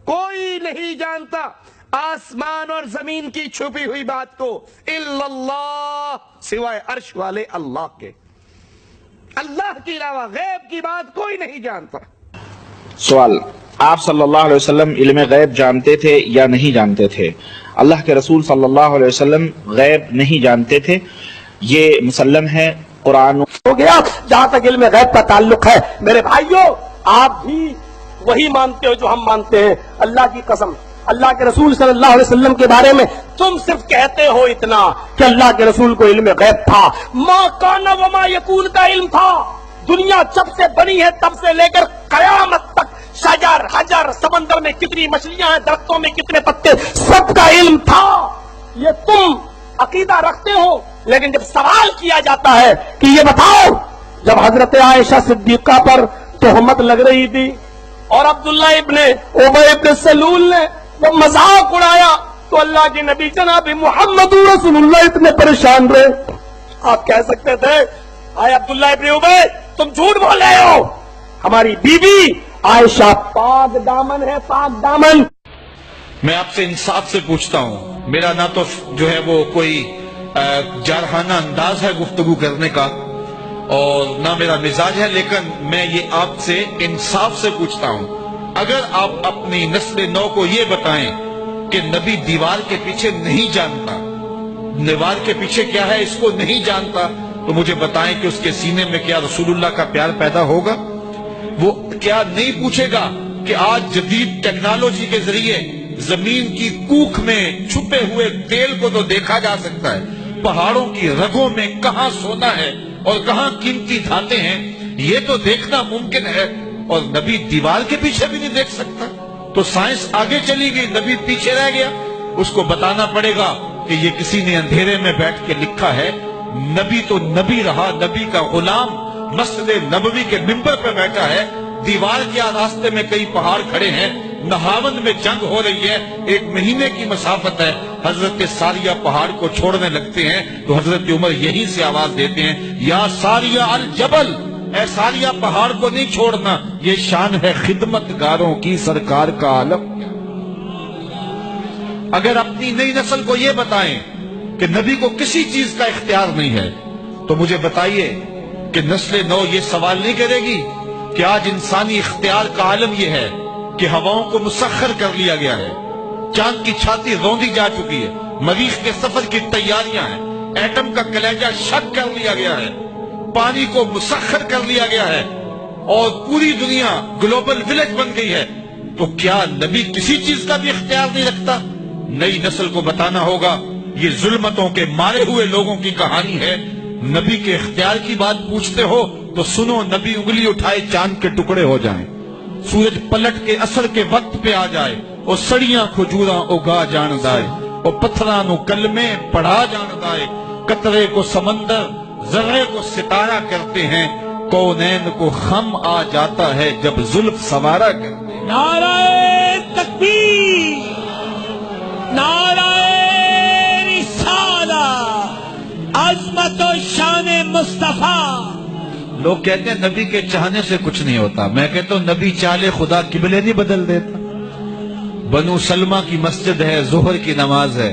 کوئی نہیں جانتا آسمان اور زمین کی چھپی ہوئی بات کو الا اللہ، سوائے عرش والے اللہ کے۔ اللہ کے علاوہ غیب کی بات کوئی نہیں جانتا۔ سوال: آپ صلی اللہ علیہ وسلم علم غیب جانتے تھے یا نہیں جانتے تھے؟ اللہ کے رسول صلی اللہ علیہ وسلم غیب نہیں جانتے تھے، یہ مسلم ہے۔ قرآن ہو گیا۔ جہاں تک علم غیب کا تعلق ہے میرے بھائیوں، آپ بھی وہی مانتے ہو جو ہم مانتے ہیں۔ اللہ کی قسم، اللہ کے رسول صلی اللہ علیہ وسلم کے بارے میں تم صرف کہتے ہو اتنا کہ اللہ کے رسول کو علم غیب تھا، ما کان و ما یکون کا علم تھا۔ دنیا جب سے بنی ہے تب سے لے کر قیامت تک شجر حجر، سمندر میں کتنی مچھلیاں ہیں، درختوں میں کتنے پتے، سب کا علم تھا۔ یہ تم عقیدہ رکھتے ہو، لیکن جب سوال کیا جاتا ہے کہ یہ بتاؤ، جب حضرت عائشہ صدیقہ پر تہمت لگ رہی تھی اور عبداللہ ابن ابی ابن سلول نے وہ مذاق اڑایا تو اللہ کے نبی جناب محمد رسول اللہ اتنے پریشان رہے، آپ کہہ سکتے تھے آئے عبداللہ ابن ابی تم جھوٹ بول رہے ہو، ہماری بی بی عائشہ پاک دامن ہے، پاک دامن۔ میں آپ سے انصاف سے پوچھتا ہوں، میرا نہ تو جو ہے وہ کوئی جارحانہ انداز ہے گفتگو کرنے کا اور نہ میرا مزاج ہے، لیکن میں یہ آپ سے انصاف سے پوچھتا ہوں، اگر آپ اپنی نسل نو کو یہ بتائیں کہ نبی دیوار کے پیچھے نہیں جانتا، دیوار کے پیچھے کیا ہے اس کو نہیں جانتا، تو مجھے بتائیں کہ اس کے سینے میں کیا رسول اللہ کا پیار پیدا ہوگا؟ وہ کیا نہیں پوچھے گا کہ آج جدید ٹیکنالوجی کے ذریعے زمین کی کوکھ میں چھپے ہوئے تیل کو تو دیکھا جا سکتا ہے، پہاڑوں کی رگوں میں کہاں سونا ہے اور کہاں قیمتی دھاتیں ہیں یہ تو دیکھنا ممکن ہے، اور نبی دیوار کے پیچھے بھی نہیں دیکھ سکتا؟ تو سائنس آگے چلی گئی، نبی پیچھے رہ گیا۔ اس کو بتانا پڑے گا کہ یہ کسی نے اندھیرے میں بیٹھ کے لکھا ہے، نبی تو نبی رہا، نبی کا غلام مسجد نبوی کے ممبر پہ بیٹھا ہے، دیوار کیا راستے میں کئی پہاڑ کھڑے ہیں، نہاون میں جنگ ہو رہی ہے، 1 مہینے کی مسافت ہے، حضرت ساریہ پہاڑ کو چھوڑنے لگتے ہیں تو حضرت عمر یہیں سے آواز دیتے ہیں، یا ساریہ الجبل، اے ساریہ پہاڑ کو نہیں چھوڑنا، یہ شان ہے خدمت گاروں کی سرکار کا عالم۔ اگر اپنی نئی نسل کو یہ بتائیں کہ نبی کو کسی چیز کا اختیار نہیں ہے تو مجھے بتائیے کہ نسل نو یہ سوال نہیں کرے گی کہ آج انسانی اختیار کا عالم یہ ہے کہ ہواؤں کو مسخر کر لیا گیا ہے، چاند کی چھاتی روندی جا چکی ہے، مریخ کے سفر کی تیاریاں ہیں، ایٹم کا کلیجہ شک کر لیا گیا ہے، پانی کو مسخر کر لیا گیا ہے اور پوری دنیا گلوبل ولیج بن گئی ہے، تو کیا نبی کسی چیز کا بھی اختیار نہیں رکھتا؟ نئی نسل کو بتانا ہوگا یہ ظلمتوں کے مارے ہوئے لوگوں کی کہانی ہے، نبی کے اختیار کی بات پوچھتے ہو تو سنو، نبی انگلی اٹھائے چاند کے ٹکڑے ہو جائیں، سورج پلٹ کے اثر کے وقت پہ آ جائے، اور سڑیاں کھجوراں اگا جان دائے، اور پتھراں نو کلمے پڑھا جان دائے، قطرے کو سمندر ذرے کو ستارہ کرتے ہیں، کونین کو خم آ جاتا ہے جب زلف سوارا کرتے ہیں۔ نعرہ تکبیر، نعرہ رسالہ، عظمت و شان مصطفیٰ۔ لوگ کہتے ہیں نبی کے چاہنے سے کچھ نہیں ہوتا، میں کہتا ہوں نبی چالے خدا قبلے نہیں بدل دیتا۔ بنو سلمہ کی مسجد ہے، ظہر کی نماز ہے،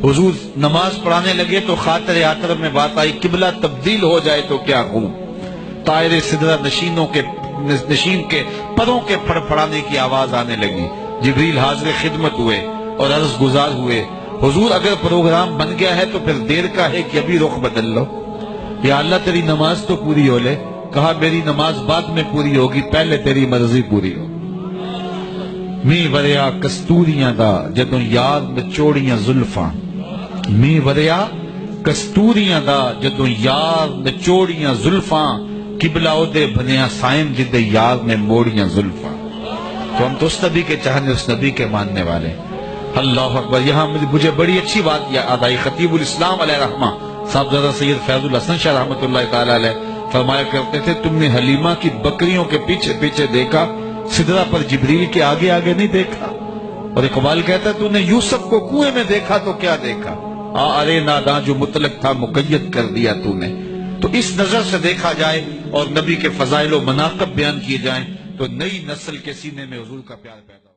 حضور نماز پڑھانے لگے تو خاطر آطر میں بات آئی قبلہ تبدیل ہو جائے تو کیا ہوں، طائر سدرہ نشین کے پروں کے پھڑپھڑانے کی آواز آنے لگی، جبریل حاضر خدمت ہوئے اور عرض گزار ہوئے، حضور اگر پروگرام بن گیا ہے تو پھر دیر کا ہے کہ ابھی رخ بدل لو، یا اللہ تیری نماز تو پوری ہو لے۔ کہا میری نماز بعد میں پوری ہوگی، پہلے تیری مرضی پوری ہو۔ می وریا کستوریاں دا جدوں یار نچوڑیاں زلفاں، می وریا کستوریاں دا جدوں یار نچوڑیاں زلفاں، قبلہ او دے بنیا سائم جدے یار نے موڑیاں زلفاں۔ تو ہم تو اس نبی کے چاہنے، اس نبی کے ماننے والے۔ اللہ اکبر۔ یہاں مجھے بڑی اچھی بات یاد آئی، خطیب الاسلام علیہ رحمہ صاحبزادہ سید فیض الحسن شاہ رحمۃ اللہ تعالی علیہ فرمایا کرتے تھے، تم نے حلیمہ کی بکریوں کے پیچھے پیچھے دیکھا، سدرہ پر جبریل کے آگے آگے نہیں دیکھا۔ اور اقبال کہتا ہے تو نے یوسف کو کنویں میں دیکھا تو کیا دیکھا، ارے ناداں جو مطلق تھا مقید کر دیا تو نے۔ تو اس نظر سے دیکھا جائے اور نبی کے فضائل و مناقب بیان کیے جائیں تو نئی نسل کے سینے میں حضور کا پیار پیدا